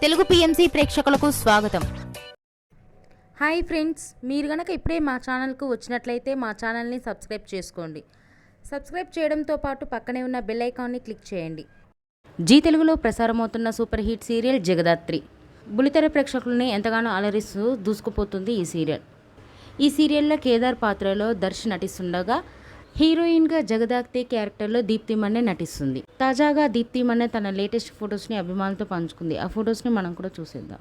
Telugu PMC ప్రేక్షకులకు స్వాగతం. Hi friends, మీరు గనక ఇప్పుడే మా ఛానల్కు వచ్చినట్లయితే మా ఛానల్ని సబ్స్క్రైబ్ చేసుకోండి. సబ్స్క్రైబ్ చేయడంతో పాటు పక్కనే ఉన్న బెల్ ఐకాన్ని క్లిక్ చేయండి. జీ తెలుగులో ప్రసారమవుతున్న సూపర్ హిట్ సీరియల్ జగదాత్రి బుల్లితెర ప్రేక్షకుల్ని ఎంతగానో అలరిస్తూ దూసుకుపోతుంది ఈ సీరియల్. ఈ సీరియల్లో కేదార్ పాత్రలో దర్శ్ నటిస్తుండగా హీరోయిన్గా జగదాత్రి క్యారెక్టర్లో దీప్తి మన్నే నటిస్తుంది. తాజాగా దీప్తి మన్నే తన లేటెస్ట్ ఫొటోస్ని అభిమానులతో పంచుకుంది. ఆ ఫొటోస్ని మనం కూడా చూసేద్దాం.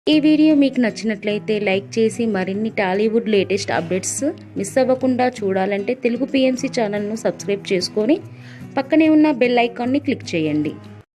ఈ వీడియో మీకు నచ్చినట్లయితే లైక్ చేసి మరిన్ని టాలీవుడ్ లేటెస్ట్ అప్డేట్స్ మిస్ అవ్వకుండా చూడాలంటే తెలుగు పిఎంసి ఛానల్ను సబ్స్క్రైబ్ చేసుకొని పక్కనే ఉన్న బెల్ ఐకాన్ని క్లిక్ చేయండి.